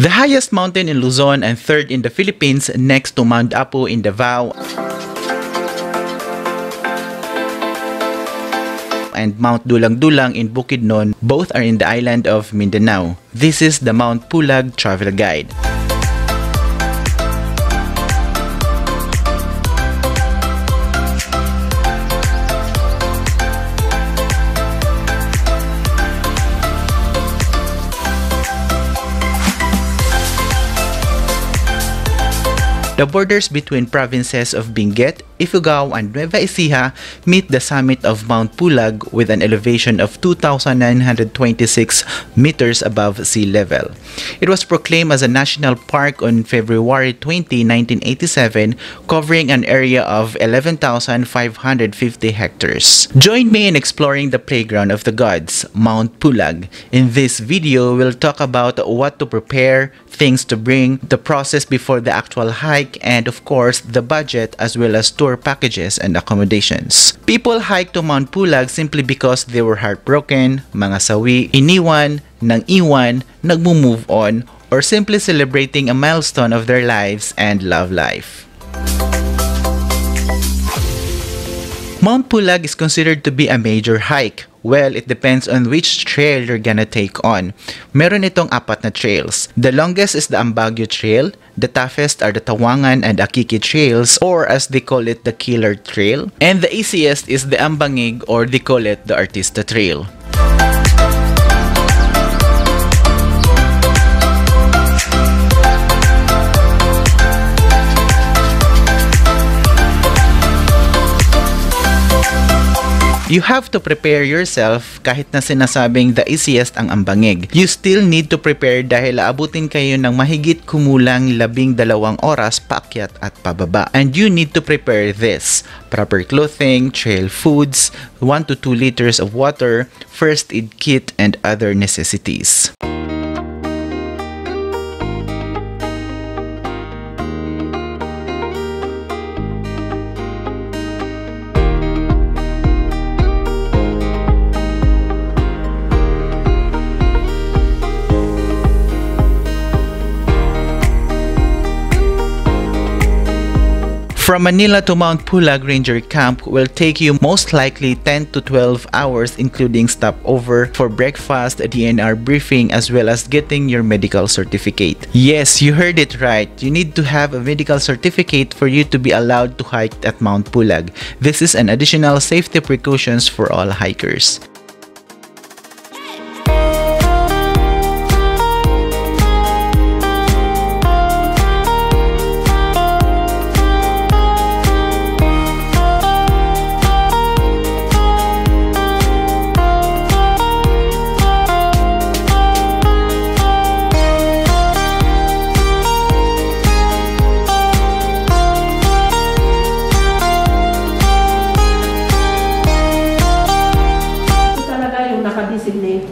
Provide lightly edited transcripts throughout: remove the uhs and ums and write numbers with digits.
The highest mountain in Luzon and third in the Philippines next to Mount Apu in Davao and Mount Dulang-Dulang in Bukidnon, both are in the island of Mindanao. This is the Mount PULAG travel guide. The borders between provinces of Benguet, Ifugao, and Nueva Ecija meet the summit of Mount PULAG with an elevation of 2,926 meters above sea level. It was proclaimed as a national park on February 20, 1987, covering an area of 11,550 hectares. Join me in exploring the playground of the gods, Mount PULAG. In this video, we'll talk about what to prepare, things to bring, the process before the actual hike, and of course, the budget as well as tour packages and accommodations. People hike to Mount PULAG simply because they were heartbroken, mga sawi, iniwan, nang iwan, nagmo-move on, or simply celebrating a milestone of their lives and love life. Mount PULAG is considered to be a major hike. Well, it depends on which trail you're gonna take on. Meron itong 4 na trails. The longest is the Ambagyo Trail. The toughest are the Tawangan and Akiki trails, or as they call it, the Killer Trail. And the easiest is the Ambangig, or they call it the Artista Trail. You have to prepare yourself kahit na sinasabing the easiest ang Ambangig. You still need to prepare dahil aabutin kayo ng mahigit kumulang 12 oras paakyat at pababa. And you need to prepare this: proper clothing, trail foods, 1 to 2 liters of water, first aid kit, and other necessities. From Manila to Mount PULAG Ranger Camp will take you most likely 10 to 12 hours, including stopover for breakfast, DNR briefing, as well as getting your medical certificate. Yes, you heard it right. You need to have a medical certificate for you to be allowed to hike at Mount PULAG. This is an additional safety precautions for all hikers.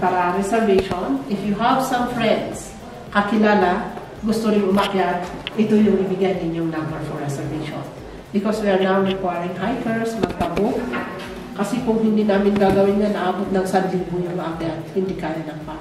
Para reservation, if you have some friends, kakilala, gusto rin umakyat, ito yung ibigay ninyong number for reservation. Because we are now requiring hikers, magpabook. Kasi kung hindi namin gagawin yan, naabot ng 1,000 yung maakyat, hindi kaya ng pa.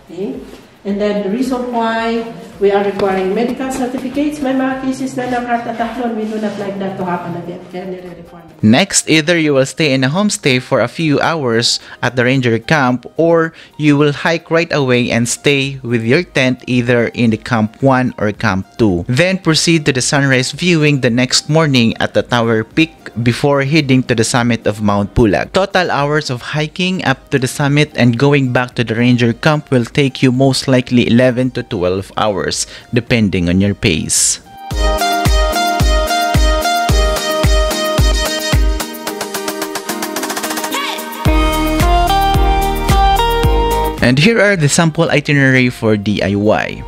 Okay? And then the reason why we are requiring medical certificates, may mga cases na ng heart attack nun, we do not like that to happen again. Kaya nire-require. Next, either you will stay in a homestay for a few hours at the ranger camp, or you will hike right away and stay with your tent either in the Camp 1 or Camp 2. Then proceed to the sunrise viewing the next morning at the Tower Peak before heading to the summit of Mount PULAG. Total hours of hiking up to the summit and going back to the ranger camp will take you most likely 11 to 12 hours, depending on your pace. And here are the sample itinerary for DIY.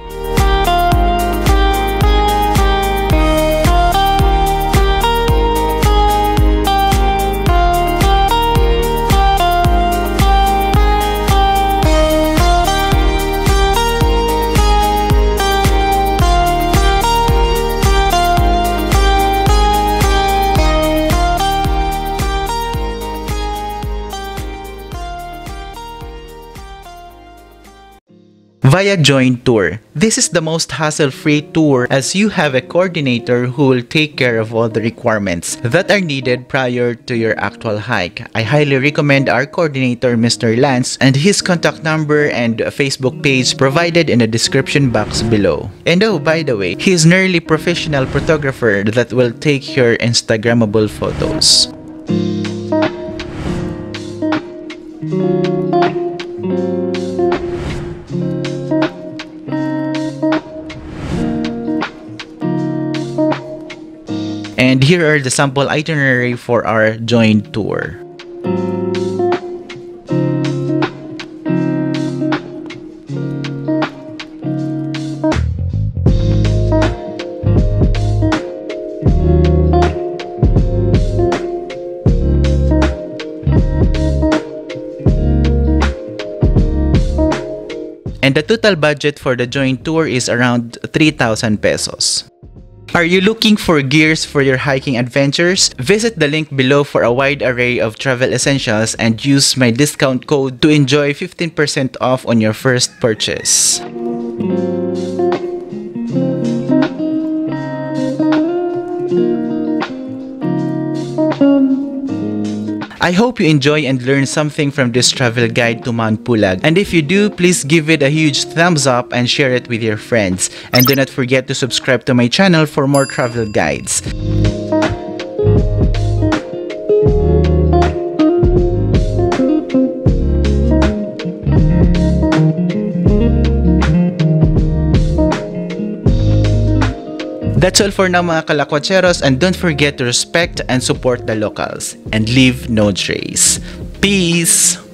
via Join Tour. This is the most hassle-free tour as you have a coordinator who will take care of all the requirements that are needed prior to your actual hike. I highly recommend our coordinator, Mr. Lance, and his contact number and Facebook page provided in the description box below. And oh, by the way, he is an early professional photographer that will take your Instagrammable photos. And here are the sample itinerary for our joint tour. And the total budget for the joint tour is around 3,000 pesos. Are you looking for gears for your hiking adventures? Visit the link below for a wide array of travel essentials and use my discount code to enjoy 15% off on your first purchase. I hope you enjoy and learn something from this travel guide to Mount Pulag. And if you do, please give it a huge thumbs up and share it with your friends. And do not forget to subscribe to my channel for more travel guides. That's all for now mga kalakwacheros, and don't forget to respect and support the locals and leave no trace. Peace!